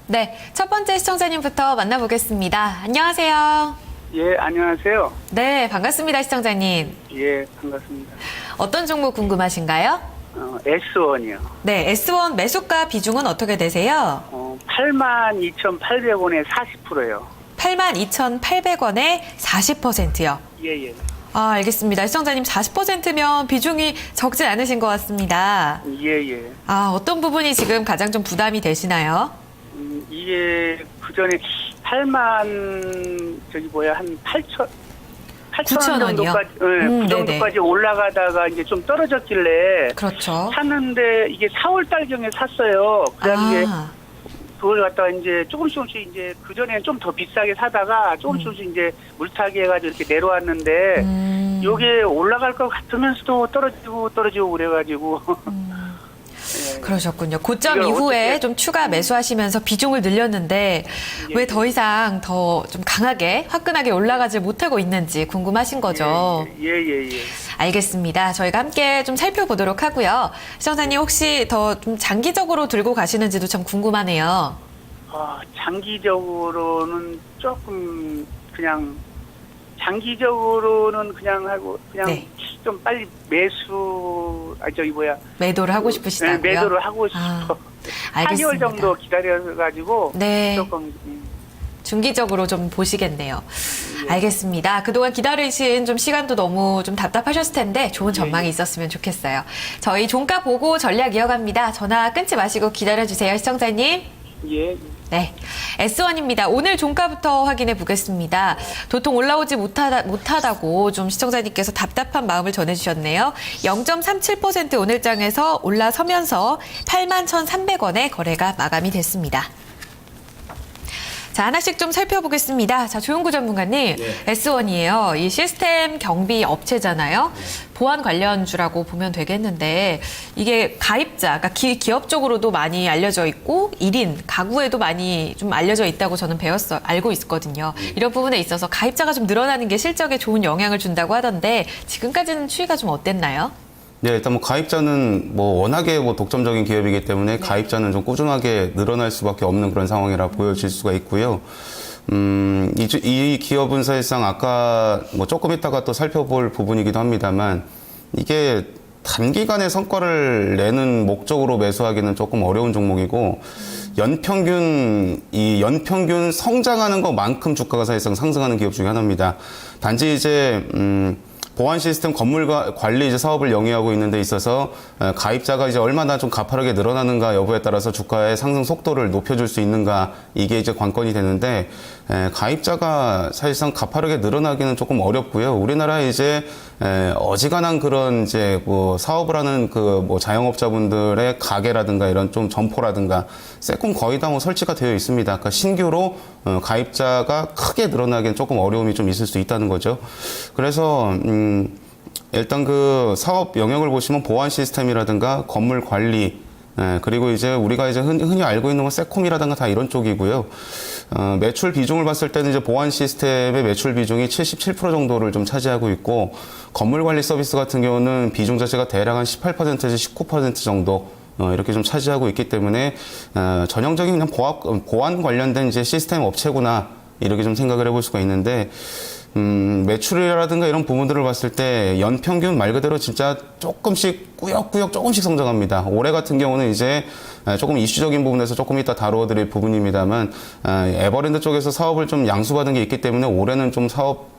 네, 첫 번째 시청자님부터 만나보겠습니다. 안녕하세요. 예, 안녕하세요. 네, 반갑습니다, 시청자님. 예, 반갑습니다. 어떤 종목 궁금하신가요? S1이요. 네, S1 매수가 비중은 어떻게 되세요? 82,800원에 40%요. 82,800원에 40%요. 예, 예. 아, 알겠습니다. 시청자님 40%면 비중이 적지 않으신 것 같습니다. 예, 예. 아, 어떤 부분이 지금 가장 좀 부담이 되시나요? 이게 그 전에 8만, 한 8천, 8천 원 9,000원이요? 정도까지, 그 정도까지 올라가다가 이제 좀 떨어졌길래. 그렇죠. 샀는데 이게 4월 달경에 샀어요. 그래서 아, 그걸 갖다가 이제 조금씩 이제 그전에는 좀 더 비싸게 사다가 조금씩 이제 물타기 해가지고 이렇게 내려왔는데 요게 올라갈 것 같으면서도 떨어지고 그래가지고 예. 그러셨군요. 고점 이걸 이후에 어떻게- 좀 추가 매수하시면서 비중을 늘렸는데 예. 왜 더 이상 더 좀 강하게 화끈하게 올라가지 못하고 있는지 궁금하신 거죠. 예. 알겠습니다. 저희가 함께 좀 살펴보도록 하고요. 시청자님 혹시 더 좀 장기적으로 들고 가시는지도 참 궁금하네요. 장기적으로는 조금 그냥 장기적으로는 그냥 하고 그냥 네. 좀 빨리 매수 매도를 하고 싶으시다고요? 네, 매도를 하고 싶어. 아, 4개월 알겠습니다. 정도 기다려가지고 네. 조금 중기적으로 좀 보시겠네요. 알겠습니다. 그동안 기다리신 좀 시간도 너무 좀 답답하셨을 텐데 좋은 전망이 있었으면 좋겠어요. 저희 종가 보고 전략 이어갑니다. 전화 끊지 마시고 기다려주세요, 시청자님. 예. 네, S1입니다. 오늘 종가부터 확인해 보겠습니다. 도통 올라오지 못하다고 좀 시청자님께서 답답한 마음을 전해주셨네요. 0.37% 오늘장에서 올라서면서 81,300원에 거래가 마감이 됐습니다. 자, 하나씩 좀 살펴보겠습니다. 자, 조용구 전문가님, S1이에요. 이 시스템 경비 업체잖아요. 보안 관련주라고 보면 되겠는데, 이게 가입자, 그러니까 기업 쪽으로도 많이 알려져 있고, 1인, 가구에도 많이 좀 알려져 있다고 저는 알고 있거든요. 이런 부분에 있어서 가입자가 좀 늘어나는 게 실적에 좋은 영향을 준다고 하던데, 지금까지는 추이가 좀 어땠나요? 네, 일단 가입자는 워낙에 독점적인 기업이기 때문에 가입자는 좀 꾸준하게 늘어날 수밖에 없는 그런 상황이라 보여질 수가 있고요. 이 기업은 사실상 아까 조금 있다가 또 살펴볼 부분이기도 합니다만 이게 단기간에 성과를 내는 목적으로 매수하기는 조금 어려운 종목이고 연평균 성장하는 것만큼 주가가 사실상 상승하는 기업 중에 하나입니다. 단지 이제 보안 시스템 건물 관리 사업을 영위하고 있는 데 있어서 가입자가 이제 얼마나 좀 가파르게 늘어나는가 여부에 따라서 주가의 상승 속도를 높여줄 수 있는가 이게 이제 관건이 되는데 가입자가 사실상 가파르게 늘어나기는 조금 어렵고요. 우리나라에 이제 어지간한 그런 이제 사업을 하는 자영업자분들의 가게라든가 이런 좀 점포라든가 세컨 거의 다 설치가 되어 있습니다. 그러니까 신규로 가입자가 크게 늘어나기는 조금 어려움이 좀 있을 수 있다는 거죠. 그래서 일단 그 사업 영역을 보시면 보안 시스템이라든가 건물 관리 그리고 이제 우리가 이제 흔히 알고 있는 건 세콤이라든가 다 이런 쪽이고요. 매출 비중을 봤을 때는 이제 보안 시스템의 매출 비중이 77% 정도를 좀 차지하고 있고 건물 관리 서비스 같은 경우는 비중 자체가 대략 한 18%에서 19% 정도 이렇게 좀 차지하고 있기 때문에 전형적인 그냥 보안 관련된 이제 시스템 업체구나 이렇게 좀 생각을 해볼 수가 있는데 매출이라든가 이런 부분들을 봤을 때 연평균 말 그대로 진짜 조금씩 꾸역꾸역 조금씩 성장합니다. 올해 같은 경우는 이제 조금 이슈적인 부분에서 조금 이따 다루어드릴 부분입니다만 에버랜드 쪽에서 사업을 좀 양수받은 게 있기 때문에 올해는 좀 사업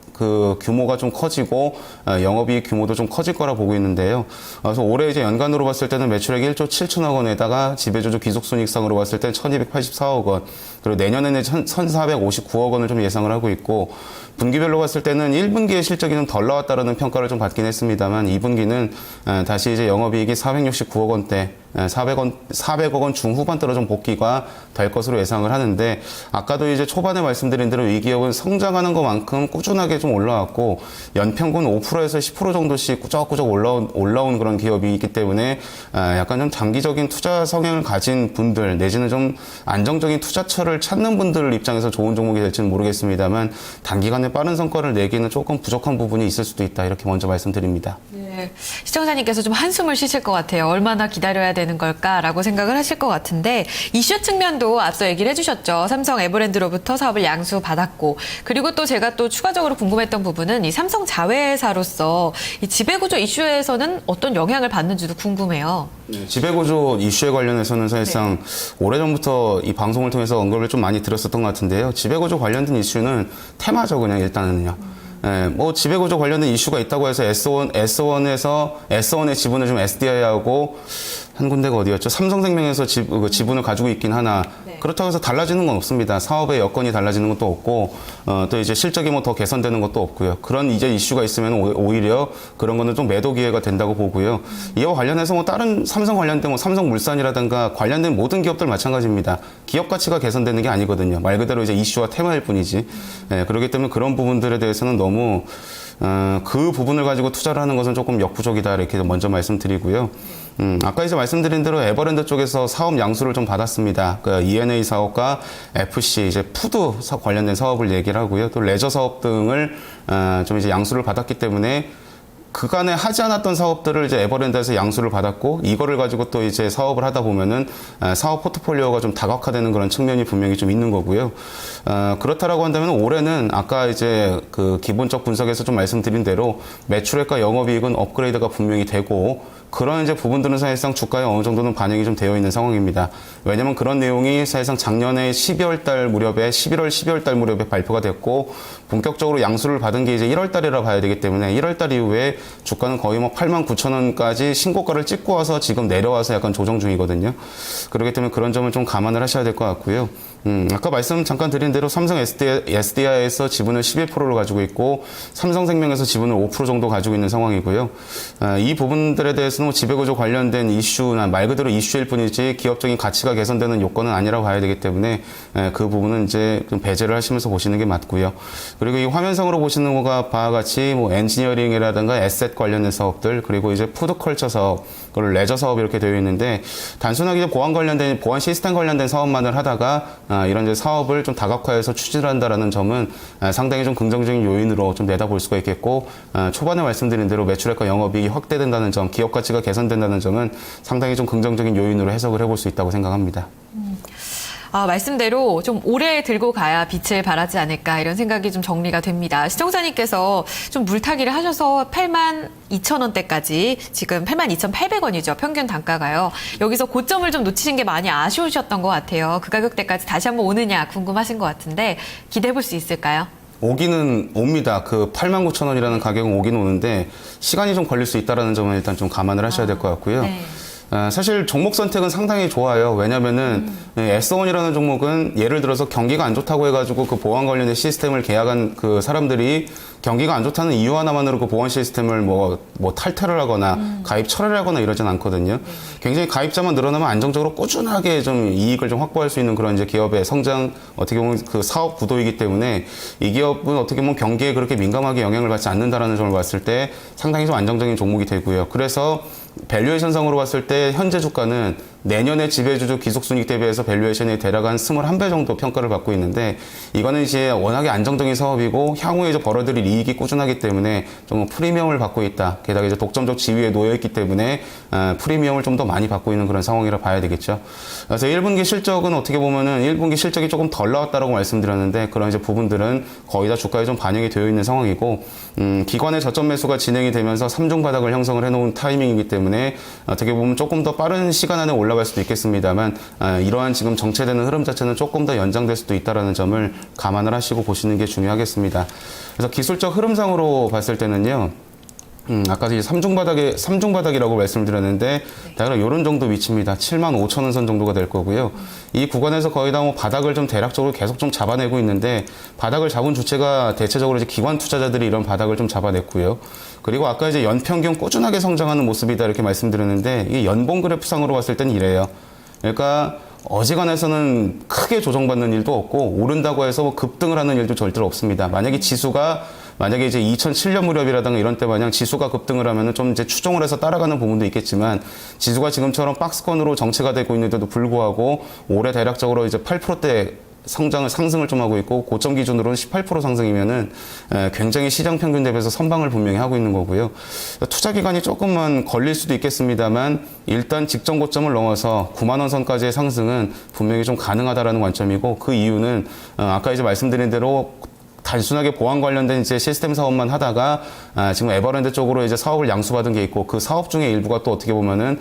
규모가 좀 커지고 영업이익 규모도 좀 커질 거라 보고 있는데요. 그래서 올해 이제 연간으로 봤을 때는 매출액 1조 7천억 원에다가 지배주주 기속손익상으로 봤을 때 1,284억 원, 그리고 내년에는 1,459억 원을 좀 예상을 하고 있고 분기별로 봤을 때는 1분기의 실적이 좀 덜 나왔다라는 평가를 좀 받긴 했습니다만 2분기는 다시 이제 영업이익이 469억 원대, 400억 원 중후반대로 좀 복귀가 될 것으로 예상을 하는데 아까도 이제 초반에 말씀드린 대로 이 기업은 성장하는 것만큼 꾸준하게 좀 올라왔고 연평균 5%에서 10% 정도씩 꾸적꾸적 올라온 그런 기업이기 때문에 약간 좀 장기적인 투자 성향을 가진 분들 내지는 좀 안정적인 투자처를 찾는 분들 입장에서 좋은 종목이 될지는 모르겠습니다만 단기간에 빠른 성과를 내기는 조금 부족한 부분이 있을 수도 있다 이렇게 먼저 말씀드립니다. 네, 시청자님께서 좀 한숨을 쉬실 것 같아요. 얼마나 기다려야 되는 걸까라고 생각을 하실 것 같은데 이슈 측면도 앞서 얘기를 해주셨죠. 삼성 에버랜드로부터 사업을 양수받았고 그리고 또 제가 또 추가적으로 궁금했던 부분은 이 삼성 자회사로서 이 지배구조 이슈에서는 어떤 영향을 받는지도 궁금해요. 지배구조 이슈에 관련해서는 사실상 오래전부터 이 방송을 통해서 언급을 좀 많이 드렸었던 것 같은데요. 지배구조 관련된 이슈는 테마죠, 그냥 일단은요. 뭐 지배구조 관련된 이슈가 있다고 해서 S1의 지분을 좀 SDI하고 한 군데가 어디였죠? 삼성생명에서 지분을 가지고 있긴 하나 그렇다고 해서 달라지는 건 없습니다. 사업의 여건이 달라지는 것도 없고 또 이제 실적이 뭐 더 개선되는 것도 없고요. 그런 이제 이슈가 있으면 오히려 그런 거는 좀 매도 기회가 된다고 보고요. 이와 관련해서 뭐 다른 삼성 관련된 뭐 삼성물산이라든가 관련된 모든 기업들 마찬가지입니다. 기업 가치가 개선되는 게 아니거든요. 말 그대로 이제 이슈와 테마일 뿐이지. 그렇기 때문에 그런 부분들에 대해서는 너무 그 부분을 가지고 투자를 하는 것은 조금 역부족이다 이렇게 먼저 말씀드리고요. 아까 이제 말씀드린 대로 에버랜드 쪽에서 사업 양수를 좀 받았습니다. 그 E&A 사업과 FC 이제 푸드 관련된 사업을 얘기를 하고요. 또 레저 사업 등을 좀 이제 양수를 받았기 때문에 그간에 하지 않았던 사업들을 이제 에버랜드에서 양수를 받았고 이거를 가지고 또 이제 사업을 하다 보면은 사업 포트폴리오가 좀 다각화되는 그런 측면이 분명히 좀 있는 거고요. 그렇다라고 한다면 올해는 아까 이제 그 기본적 분석에서 좀 말씀드린 대로 매출액과 영업이익은 업그레이드가 분명히 되고 그런 이제 부분들은 사실상 주가에 어느 정도는 반영이 좀 되어 있는 상황입니다. 왜냐면 그런 내용이 사실상 작년에 11월 달 무렵에 발표가 됐고 본격적으로 양수를 받은 게 이제 1월 달이라 봐야 되기 때문에 1월 달 이후에 주가는 거의 뭐 89,000원까지 신고가를 찍고 와서 지금 내려와서 약간 조정 중이거든요. 그렇기 때문에 그런 점을 좀 감안을 하셔야 될 것 같고요. 아까 말씀 잠깐 드린 대로 삼성 SDI에서 지분을 11%를 가지고 있고 삼성생명에서 지분을 5% 정도 가지고 있는 상황이고요. 이 부분들에 대해서는 지배구조 관련된 이슈나 말 그대로 이슈일 뿐이지 기업적인 가치가 개선되는 요건은 아니라고 봐야 되기 때문에 그 부분은 이제 좀 배제를 하시면서 보시는 게 맞고요. 그리고 이 화면상으로 보시는 것과 바와 같이 뭐 엔지니어링이라든가 에셋 관련된 사업들 그리고 이제 푸드컬처 사업, 그리고 레저 사업 이렇게 되어 있는데 단순하게 보안 시스템 관련된 사업만을 하다가 이런 이제 사업을 좀 다각화해서 추진을 한다라는 점은 상당히 좀 긍정적인 요인으로 좀 내다볼 수가 있겠고 초반에 말씀드린 대로 매출액과 영업이익이 확대된다는 점, 기업 가치가 개선된다는 점은 상당히 좀 긍정적인 요인으로 해석을 해볼 수 있다고 생각합니다. 말씀대로 좀 오래 들고 가야 빛을 발하지 않을까 이런 생각이 좀 정리가 됩니다. 시청자님께서 좀 물타기를 하셔서 82,000원대까지 지금 82,800원이죠. 평균 단가가요. 여기서 고점을 좀 놓치신 게 많이 아쉬우셨던 것 같아요. 그 가격대까지 다시 한번 오느냐 궁금하신 것 같은데 기대해 볼 수 있을까요? 오기는 옵니다. 그 89,000원이라는 가격은 오기는 오는데 시간이 좀 걸릴 수 있다는 점은 일단 좀 감안을 하셔야 될 것 같고요. 네. 사실 종목 선택은 상당히 좋아요. 왜냐면은 S1이라는 종목은 예를 들어서 경기가 안 좋다고 해가지고 그 보안 관련된 시스템을 계약한 그 사람들이 경기가 안 좋다는 이유 하나만으로 그 보안 시스템을 뭐 탈퇴를 하거나 가입 철회를 하거나 이러진 않거든요. 굉장히 가입자만 늘어나면 안정적으로 꾸준하게 좀 이익을 좀 확보할 수 있는 그런 이제 기업의 성장 어떻게 보면 그 사업 구도이기 때문에 이 기업은 어떻게 보면 경기에 그렇게 민감하게 영향을 받지 않는다라는 점을 봤을 때 상당히 좀 안정적인 종목이 되고요. 그래서 밸류에이션상으로 봤을 때 현재 주가는 내년에 지배주주 기속순이익 대비해서 밸류에이션이 대략 한 21배 정도 평가를 받고 있는데 이거는 이제 워낙에 안정적인 사업이고 향후에 이제 벌어들일 이익이 꾸준하기 때문에 좀 프리미엄을 받고 있다. 게다가 이제 독점적 지위에 놓여 있기 때문에 프리미엄을 좀 더 많이 받고 있는 그런 상황이라 봐야 되겠죠. 그래서 1분기 실적은 어떻게 보면은 1분기 실적이 조금 덜 나왔다라고 말씀드렸는데 그런 이제 부분들은 거의 다 주가에 좀 반영이 되어 있는 상황이고 기관의 저점 매수가 진행이 되면서 3중 바닥을 형성을 해놓은 타이밍이기 때문에 어떻게 보면 조금 더 빠른 시간 안에 올라갈 수도 있겠습니다만 이러한 지금 정체되는 흐름 자체는 조금 더 연장될 수도 있다는 점을 감안을 하시고 보시는 게 중요하겠습니다. 그래서 기술적 흐름상으로 봤을 때는요. 아까 이제 3중 바닥이라고 말씀드렸는데, 대략 이런 정도 위치입니다. 75,000원 선 정도가 될 거고요. 이 구간에서 거의 다 뭐 바닥을 좀 대략적으로 계속 좀 잡아내고 있는데, 바닥을 잡은 주체가 대체적으로 이제 기관 투자자들이 이런 바닥을 좀 잡아냈고요. 그리고 아까 이제 연평균 꾸준하게 성장하는 모습이다 이렇게 말씀드렸는데, 이 연봉 그래프상으로 봤을 땐 이래요. 그러니까, 어지간해서는 크게 조정받는 일도 없고, 오른다고 해서 뭐 급등을 하는 일도 절대로 없습니다. 만약에 이제 2007년 무렵이라든가 이런 때 마냥 지수가 급등을 하면은 좀 이제 추종을 해서 따라가는 부분도 있겠지만 지수가 지금처럼 박스권으로 정체가 되고 있는데도 불구하고 올해 대략적으로 이제 8%대 상승을 좀 하고 있고 고점 기준으로는 18% 상승이면은 굉장히 시장 평균 대비해서 선방을 분명히 하고 있는 거고요. 투자 기간이 조금만 걸릴 수도 있겠습니다만 일단 직전 고점을 넘어서 9만 원 선까지의 상승은 분명히 좀 가능하다라는 관점이고 그 이유는 아까 이제 말씀드린 대로 단순하게 보안 관련된 이제 시스템 사업만 하다가 지금 에버랜드 쪽으로 이제 사업을 양수받은 게 있고 그 사업 중에 일부가 또 어떻게 보면은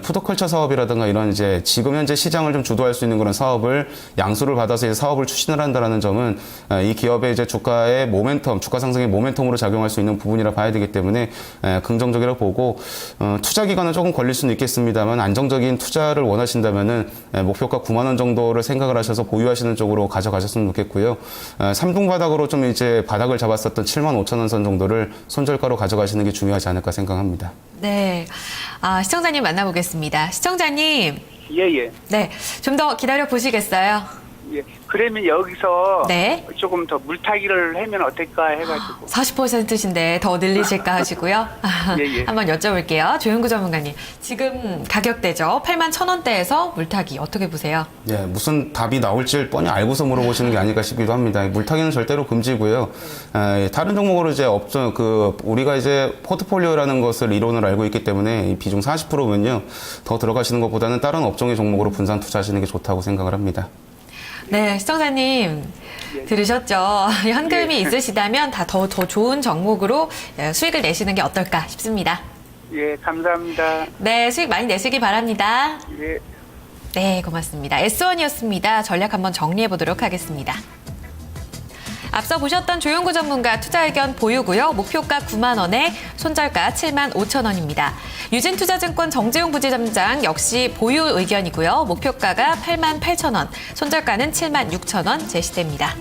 푸드컬처 사업이라든가 이런 이제 지금 현재 시장을 좀 주도할 수 있는 그런 사업을 양수를 받아서 이제 사업을 추진을 한다라는 점은 이 기업의 이제 주가의 모멘텀, 주가 상승의 모멘텀으로 작용할 수 있는 부분이라 봐야 되기 때문에 긍정적이라고 보고 투자 기간은 조금 걸릴 수는 있겠습니다만 안정적인 투자를 원하신다면은 목표가 9만 원 정도를 생각을 하셔서 보유하시는 쪽으로 가져가셨으면 좋겠고요. 3등 바닥으로 좀 이제 바닥을 잡았었던 7만 5천 원 선 정도를 손절가로 가져가시는 게 중요하지 않을까 생각합니다. 네. 시청자님 만나보겠습니다. 시청자님. 예. 네. 좀 더 기다려 보시겠어요? 예. 그러면 여기서 네. 조금 더 물타기를 하면 어떨까 해가지고. 40%신데 더 늘리실까 하시고요. 예. 한번 여쭤볼게요. 조윤구 전문가님. 지금 가격대죠. 8만 1,000원대에서 물타기 어떻게 보세요? 예, 무슨 답이 나올지 뻔히 알고서 물어보시는 게 아닐까 싶기도 합니다. 물타기는 절대로 금지고요. 다른 종목으로 이제 우리가 이제 포트폴리오라는 것을 이론을 알고 있기 때문에 이 비중 40%면요. 더 들어가시는 것보다는 다른 업종의 종목으로 분산 투자하시는 게 좋다고 생각을 합니다. 네, 시청자님 들으셨죠? 현금이 있으시다면 더 좋은 종목으로 수익을 내시는 게 어떨까 싶습니다. 예, 감사합니다. 네, 수익 많이 내시기 바랍니다. 예. 네, 고맙습니다. S1이었습니다. 전략 한번 정리해 보도록 하겠습니다. 앞서 보셨던 조윤구 전문가 투자 의견 보유고요. 목표가 9만 원에 손절가 7만 5천 원입니다. 유진투자증권 정재용 부지점장 역시 보유 의견이고요. 목표가가 8만 8천 원, 손절가는 7만 6천 원 제시됩니다.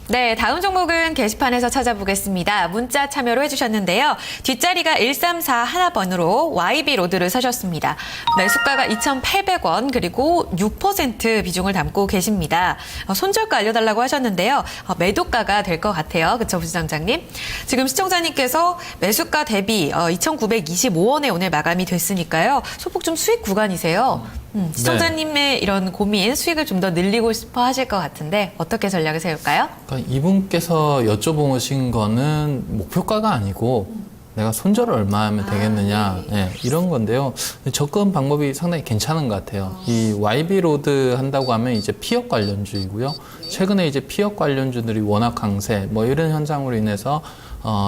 네, 다음 종목은 게시판에서 찾아보겠습니다. 문자 참여로 해주셨는데요. 뒷자리가 134 하나번으로 YB로드를 사셨습니다. 매수가가 2,800원 그리고 6% 비중을 담고 계십니다. 손절가 알려달라고 하셨는데요. 매도가가 될 것 같아요. 그쵸, 부지점장님? 지금 시청자님께서 매수가 대비 2,925원에 오늘 마감이 됐으니까요. 소폭 좀 수익 구간이세요. 시청자님의 이런 고민, 수익을 좀 더 늘리고 싶어 하실 것 같은데 어떻게 전략을 세울까요? 그러니까 이분께서 여쭤보신 거는 목표가가 아니고 내가 손절을 얼마 하면 되겠느냐 이런 건데요. 접근 방법이 상당히 괜찮은 것 같아요. 이 YB로드 한다고 하면 이제 피업 관련주이고요. 최근에 이제 피업 관련주들이 워낙 강세 이런 현상으로 인해서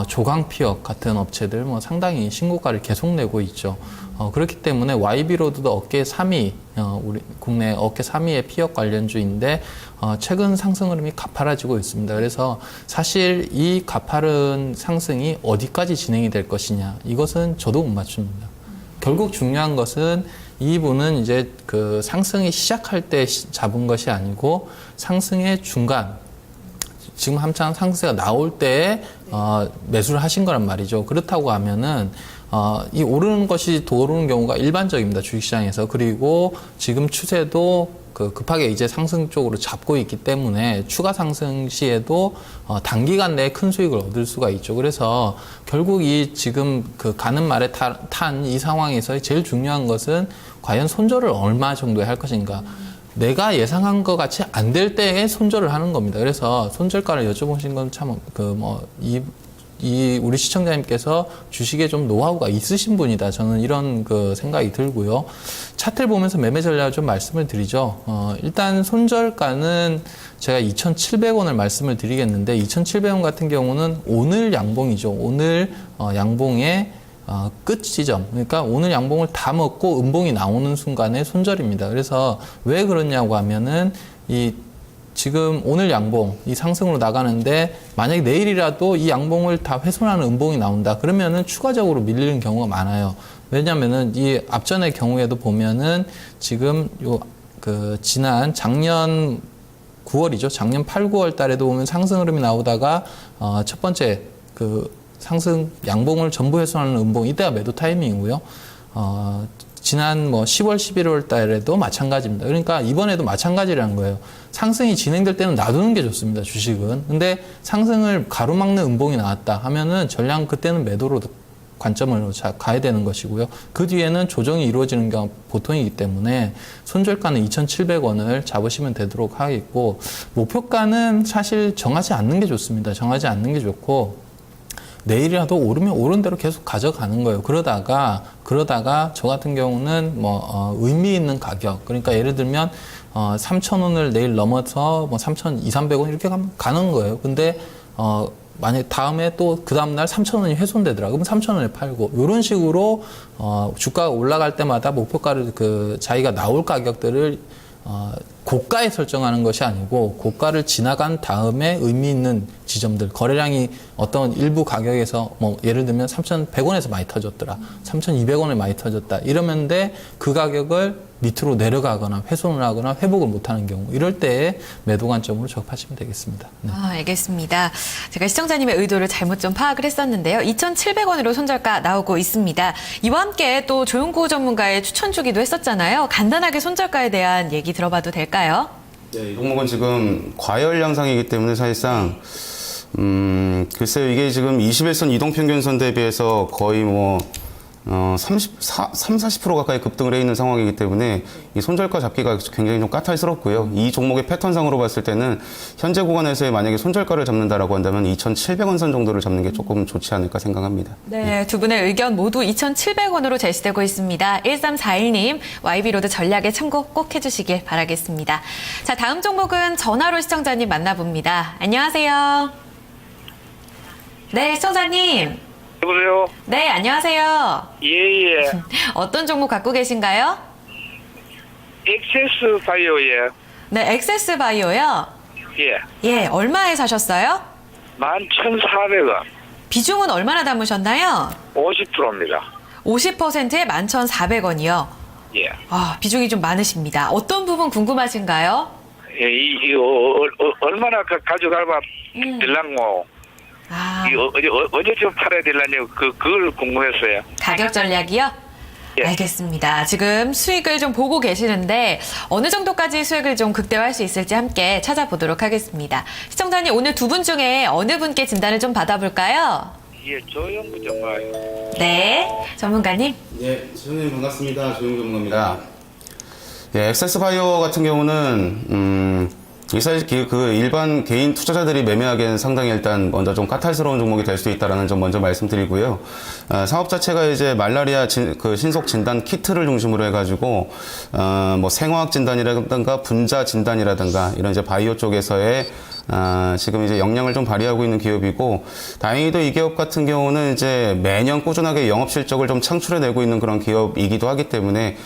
조강 피업 같은 업체들 상당히 신고가를 계속 내고 있죠. 그렇기 때문에 YB로드도 업계 3위, 우리 국내 업계 3위의 피업 관련주인데 최근 상승 흐름이 가파라지고 있습니다. 그래서 사실 이 가파른 상승이 어디까지 진행이 될 것이냐 이것은 저도 못 맞춥니다. 결국 중요한 것은 이분은 이제 그 상승이 시작할 때 잡은 것이 아니고 상승의 중간 지금 한참 상승세가 나올 때 매수를 하신 거란 말이죠. 그렇다고 하면은 이 오르는 것이 더 오르는 경우가 일반적입니다. 주식시장에서. 그리고 지금 추세도 급하게 이제 상승 쪽으로 잡고 있기 때문에 추가 상승 시에도 단기간 내에 큰 수익을 얻을 수가 있죠. 그래서 결국 이 지금 가는 말에 탄 이 상황에서 제일 중요한 것은 과연 손절을 얼마 정도에 할 것인가. 내가 예상한 것 같이 안 될 때에 손절을 하는 겁니다. 그래서 손절가를 여쭤보신 건 참 우리 시청자님께서 주식에 좀 노하우가 있으신 분이다. 저는 이런 생각이 들고요. 차트를 보면서 매매 전략을 좀 말씀을 드리죠. 일단 손절가는 제가 2,700원을 말씀을 드리겠는데 2,700원 같은 경우는 오늘 양봉이죠. 오늘 양봉의 끝 지점. 그러니까 오늘 양봉을 다 먹고 음봉이 나오는 순간에 손절입니다. 그래서 왜 그러냐고 하면은 지금 오늘 양봉, 이 상승으로 나가는데 만약에 내일이라도 이 양봉을 다 훼손하는 음봉이 나온다. 그러면은 추가적으로 밀리는 경우가 많아요. 왜냐면은 이 앞전의 경우에도 보면은 지금 지난 작년 9월이죠. 작년 8, 9월 달에도 보면 상승 흐름이 나오다가 첫 번째 상승 양봉을 전부 훼손하는 음봉, 이때가 매도 타이밍이고요. 지난 10월, 11월 달에도 마찬가지입니다. 그러니까 이번에도 마찬가지라는 거예요. 상승이 진행될 때는 놔두는 게 좋습니다, 주식은. 근데 상승을 가로막는 음봉이 나왔다 하면은 전량 그때는 매도로 관점으로 가야 되는 것이고요. 그 뒤에는 조정이 이루어지는 경우가 보통이기 때문에 손절가는 2,700원을 잡으시면 되도록 하겠고, 목표가는 사실 정하지 않는 게 좋습니다. 정하지 않는 게 좋고, 내일이라도 오르면 오른 대로 계속 가져가는 거예요. 그러다가 저 같은 경우는 의미 있는 가격, 그러니까 예를 들면 3,000원을 내일 넘어서 3,200~300원 이렇게 가는 거예요. 근데 만약 다음에 또 그 다음날 3,000원이 훼손되더라. 그럼 3,000원에 팔고, 이런 식으로 주가가 올라갈 때마다 목표가를 자기가 나올 가격들을 고가에 설정하는 것이 아니고, 고가를 지나간 다음에 의미 있는 지점들, 거래량이 어떤 일부 가격에서 예를 들면 3,100원에서 많이 터졌더라, 3,200원에 많이 터졌다 이러면데, 그 가격을 밑으로 내려가거나 훼손을 하거나 회복을 못하는 경우, 이럴 때에 매도 관점으로 접하시면 되겠습니다. 네. 알겠습니다. 제가 시청자님의 의도를 잘못 좀 파악을 했었는데요. 2,700원으로 손절가 나오고 있습니다. 이와 함께 또 조용구 전문가의 추천 주기도 했었잖아요. 간단하게 손절가에 대한 얘기 들어봐도 될까요? 네, 이 종목은 지금 과열 양상이기 때문에 사실상 글쎄요, 이게 지금 21선 이동평균선 대비해서 거의 40% 가까이 급등을 해 있는 상황이기 때문에 이 손절가 잡기가 굉장히 좀 까탈스럽고요. 이 종목의 패턴상으로 봤을 때는 현재 구간에서 만약에 손절가를 잡는다라고 한다면 2,700원 선 정도를 잡는 게 조금 좋지 않을까 생각합니다. 네, 두 분의 의견 모두 2,700원으로 제시되고 있습니다. 1341님, YB로드 전략에 참고 꼭 해주시길 바라겠습니다. 자, 다음 종목은 전화로 시청자님 만나봅니다. 안녕하세요. 네, 시청자님. 여보세요? 네, 안녕하세요. 예. 어떤 종목 갖고 계신가요? 엑세스 바이오예. 네, 엑세스 바이오요. 예, 얼마에 사셨어요? 11,400원. 비중은 얼마나 담으셨나요? 50%입니다. 50%에 11,400원이요. 예. 비중이 좀 많으십니다. 어떤 부분 궁금하신가요? 예, 얼마나 가져갈까 될랑고. 언제쯤 팔아야 될라냐고 그걸 궁금했어요. 가격 전략이요? 예. 알겠습니다. 지금 수익을 좀 보고 계시는데 어느 정도까지 수익을 좀 극대화할 수 있을지 함께 찾아보도록 하겠습니다. 시청자님, 오늘 두 분 중에 어느 분께 진단을 좀 받아볼까요? 예, 조영구 전문가. 네, 전문가님. 네, 시청자님 반갑습니다. 조용구 전문가입니다. 예, 엑세스바이오 같은 경우는 사실 그 일반 개인 투자자들이 매매하기에는 상당히 일단 먼저 좀 까탈스러운 종목이 될 수 있다라는 점 먼저 말씀드리고요. 사업 자체가 이제 말라리아 신속 진단 키트를 중심으로 해가지고 생화학 진단이라든가 분자 진단이라든가 이런 이제 바이오 쪽에서의 지금 이제 역량을 좀 발휘하고 있는 기업이고, 다행히도 이 기업 같은 경우는 이제 매년 꾸준하게 영업 실적을 좀 창출해내고 있는 그런 기업이기도 하기 때문에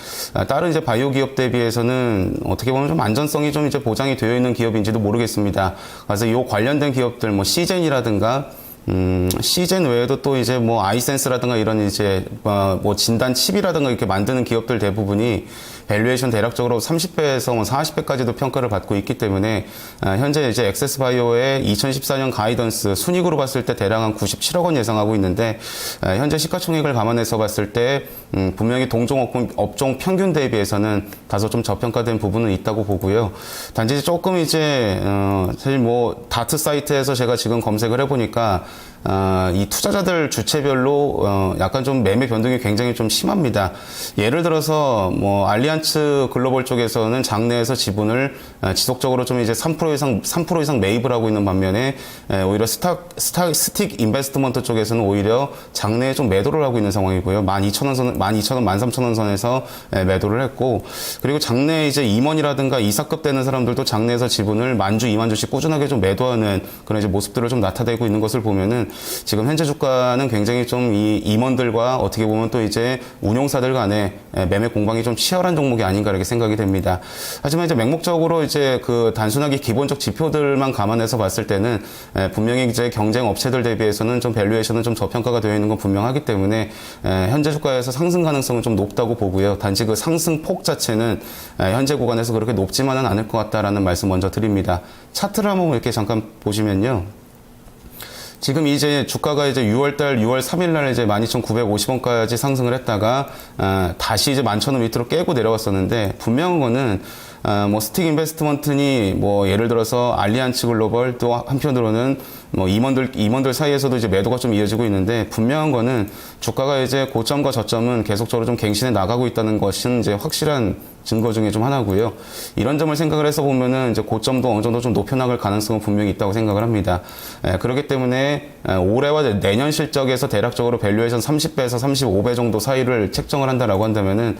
다른 이제 바이오 기업 대비해서는 어떻게 보면 좀 안전성이 좀 이제 보장이 되어 있는 기업인지도 모르겠습니다. 그래서 이 관련된 기업들 시젠이라든가 시젠 외에도 또 이제 아이센스라든가 이런 이제 진단 칩이라든가 이렇게 만드는 기업들 대부분이 밸류에이션 대략적으로 30배에서 40배까지도 평가를 받고 있기 때문에 현재 이제 엑세스바이오의 2014년 가이던스 순이익으로 봤을 때 대략 한 97억 원 예상하고 있는데, 현재 시가총액을 감안해서 봤을 때 분명히 동종 업종 평균 대비해서는 다소 좀 저평가된 부분은 있다고 보고요. 단지 조금 이제 사실 다트 사이트에서 제가 지금 검색을 해보니까 이 투자자들 주체별로 약간 좀 매매 변동이 굉장히 좀 심합니다. 예를 들어서 알리안츠 글로벌 쪽에서는 장내에서 지분을 지속적으로 좀 이제 3% 이상 매입을 하고 있는 반면에 오히려 스틱 인베스트먼트 쪽에서는 오히려 장내에 좀 매도를 하고 있는 상황이고요. 12,000원, 13,000원 선에서 매도를 했고, 그리고 장내에 이제 임원이라든가 이사급 되는 사람들도 장내에서 지분을 10,000주, 20,000주씩 꾸준하게 좀 매도하는 그런 이제 모습들을 좀 나타내고 있는 것을 보면은 지금 현재 주가는 굉장히 좀 이 임원들과 어떻게 보면 또 이제 운용사들 간의 매매 공방이 좀 치열한 종목이 아닌가 이렇게 생각이 됩니다. 하지만 이제 맹목적으로 이제 그 단순하게 기본적 지표들만 감안해서 봤을 때는 분명히 이제 경쟁 업체들 대비해서는 좀 밸류에이션은 좀 저평가가 되어 있는 건 분명하기 때문에 현재 주가에서 상승 가능성은 좀 높다고 보고요. 단지 그 상승폭 자체는 현재 구간에서 그렇게 높지만은 않을 것 같다라는 말씀 먼저 드립니다. 차트를 한번 이렇게 잠깐 보시면요. 지금 이제 주가가 이제 6월 3일 날 이제 12,950원까지 상승을 했다가 다시 이제 11,000원 밑으로 깨고 내려왔었는데, 분명한 거는 스틱 인베스트먼트니 예를 들어서 알리안츠 글로벌, 또 한편으로는 뭐 임원들 사이에서도 이제 매도가 좀 이어지고 있는데 분명한 거는 주가가 이제 고점과 저점은 계속적으로 좀 갱신해 나가고 있다는 것은 이제 확실한 증거 중에 좀 하나고요. 이런 점을 생각을 해서 보면은 이제 고점도 어느 정도 좀 높여나갈 가능성은 분명히 있다고 생각을 합니다. 그렇기 때문에 올해와 내년 실적에서 대략적으로 밸류에이션 30배에서 35배 정도 사이를 책정을 한다라고 한다면은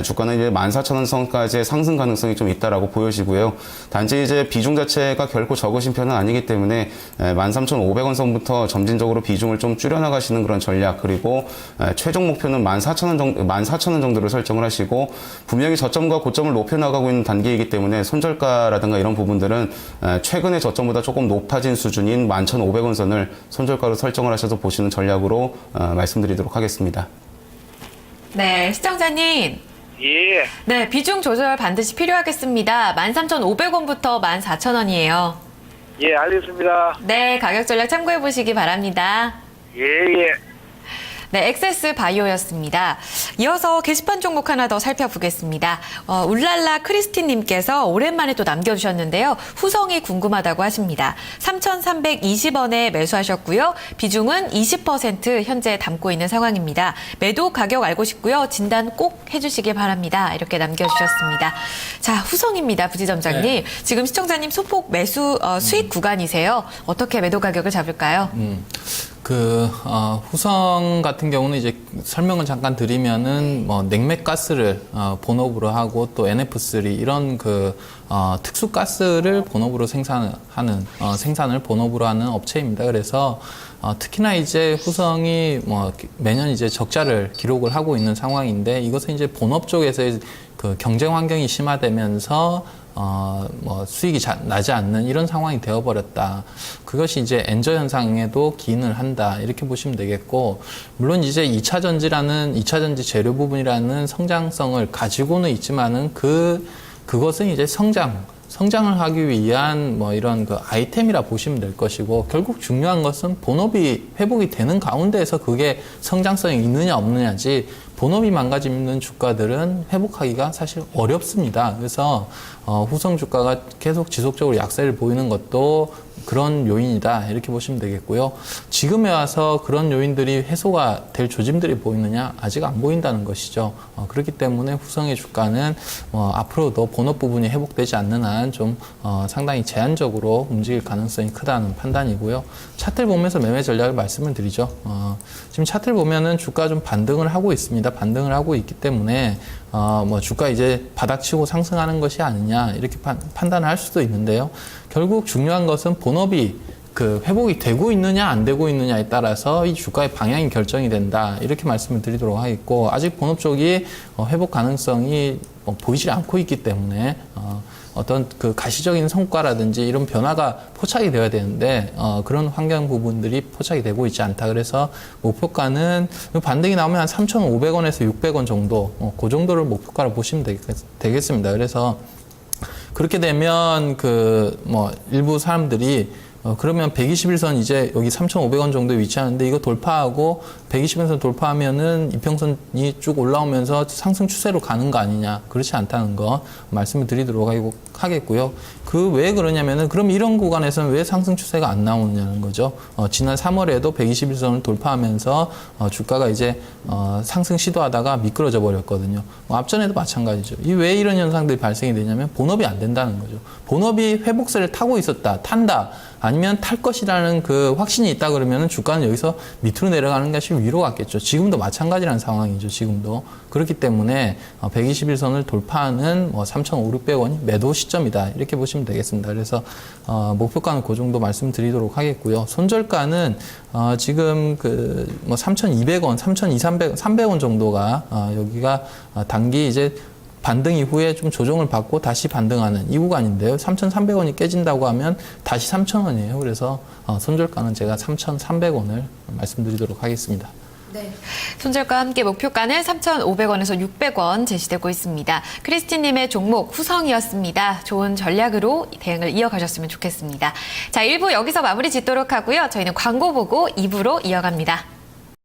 주가는 이제 14,000원 선까지의 상승 가능성이 좀 있다라고 보여지고요. 단지 이제 비중 자체가 결코 적으신 편은 아니기 때문에 13,500원 선부터 점진적으로 비중을 좀 줄여나가시는 그런 전략, 그리고 최종 목표는 14,000원 정도를 설정을 하시고, 분명히 저점과 고점을 높여나가고 있는 단계이기 때문에 손절가라든가 이런 부분들은 최근의 저점보다 조금 높아진 수준인 11,500원 선을 손절가로 설정을 하셔서 보시는 전략으로 말씀드리도록 하겠습니다. 네, 시청자님. 예. 네, 비중 조절 반드시 필요하겠습니다. 13,500원부터 14,000원이에요. 예, 알겠습니다. 네, 가격 전략 참고해 보시기 바랍니다. 예, 예. 네, 엑세스 바이오였습니다. 이어서 게시판 종목 하나 더 살펴보겠습니다. 울랄라 크리스틴님께서 오랜만에 또 남겨주셨는데요. 후성이 궁금하다고 하십니다. 3,320원에 매수하셨고요. 비중은 20% 현재 담고 있는 상황입니다. 매도 가격 알고 싶고요. 진단 꼭 해주시기 바랍니다. 이렇게 남겨주셨습니다. 자, 후성입니다. 부지점장님. 네. 지금 시청자님 소폭 매수 수익 구간이세요. 어떻게 매도 가격을 잡을까요? 후성 같은 경우는 이제 설명을 잠깐 드리면은, 냉맥 가스를, 본업으로 하고 또 NF3 이런 특수 가스를 본업으로 생산을 본업으로 하는 업체입니다. 그래서, 특히나 이제 후성이 매년 이제 적자를 기록을 하고 있는 상황인데, 이것은 이제 본업 쪽에서의 그 경쟁 환경이 심화되면서 수익이 나지 않는 이런 상황이 되어버렸다. 그것이 이제 엔저 현상에도 기인을 한다. 이렇게 보시면 되겠고, 물론 이제 2차 전지 재료 부분이라는 성장성을 가지고는 있지만은 그것은 이제 성장을 하기 위한 이런 아이템이라 보시면 될 것이고, 결국 중요한 것은 본업이 회복이 되는 가운데에서 그게 성장성이 있느냐 없느냐지, 본업이 망가지는 주가들은 회복하기가 사실 어렵습니다. 그래서 후성 주가가 계속 지속적으로 약세를 보이는 것도 그런 요인이다, 이렇게 보시면 되겠고요. 지금에 와서 그런 요인들이 해소가 될 조짐들이 보이느냐? 아직 안 보인다는 것이죠. 그렇기 때문에 후성의 주가는 앞으로도 본업 부분이 회복되지 않는 한 좀 상당히 제한적으로 움직일 가능성이 크다는 판단이고요. 차트를 보면서 매매 전략을 말씀을 드리죠. 지금 차트를 보면은 주가 좀 반등을 하고 있습니다. 반등을 하고 있기 때문에 주가 이제 바닥치고 상승하는 것이 아니냐, 이렇게 판단을 할 수도 있는데요. 결국 중요한 것은 본업이 회복이 되고 있느냐 안 되고 있느냐에 따라서 이 주가의 방향이 결정이 된다, 이렇게 말씀을 드리도록 하겠고, 아직 본업 쪽이 회복 가능성이 보이지 않고 있기 때문에 어떤 가시적인 성과라든지 이런 변화가 포착이 되어야 되는데 그런 환경 부분들이 포착이 되고 있지 않다. 그래서 목표가는 반등이 나오면 한 3,500원에서 600원 정도, 그 정도를 목표가로 보시면 되겠습니다. 그래서 그렇게 되면 일부 사람들이 그러면 121선 이제 여기 3,500원 정도에 위치하는데, 이거 돌파하고 120선 돌파하면은 이평선이 쭉 올라오면서 상승 추세로 가는 거 아니냐. 그렇지 않다는 거 말씀을 드리도록 하겠고요. 왜 그러냐면은, 그럼 이런 구간에서는 왜 상승 추세가 안 나오느냐는 거죠. 지난 3월에도 121선을 돌파하면서 주가가 이제 상승 시도하다가 미끄러져 버렸거든요. 앞전에도 마찬가지죠. 왜 이런 현상들이 발생이 되냐면 본업이 안 된다는 거죠. 본업이 회복세를 타고 있었다, 탄다, 아니면 탈 것이라는 확신이 있다 그러면은 주가는 여기서 밑으로 내려가는 것이 위로 갔겠죠. 지금도 마찬가지라는 상황이죠. 지금도. 그렇기 때문에 121선을 돌파하는 3,500~600원이 매도 시점이다, 이렇게 보시면 되겠습니다. 그래서 목표가는 그 정도 말씀드리도록 하겠고요. 손절가는 지금 3,200원, 3,200, 300원 정도가 여기가 단기 이제 반등 이후에 좀 조정을 받고 다시 반등하는 이 구간인데요. 3,300원이 깨진다고 하면 다시 3,000원이에요. 그래서 손절가는 제가 3,300원을 말씀드리도록 하겠습니다. 네. 손절가와 함께 목표가는 3,500원에서 600원 제시되고 있습니다. 크리스틴님의 종목 후성이었습니다. 좋은 전략으로 대응을 이어가셨으면 좋겠습니다. 자, 1부 여기서 마무리 짓도록 하고요. 저희는 광고 보고 2부로 이어갑니다.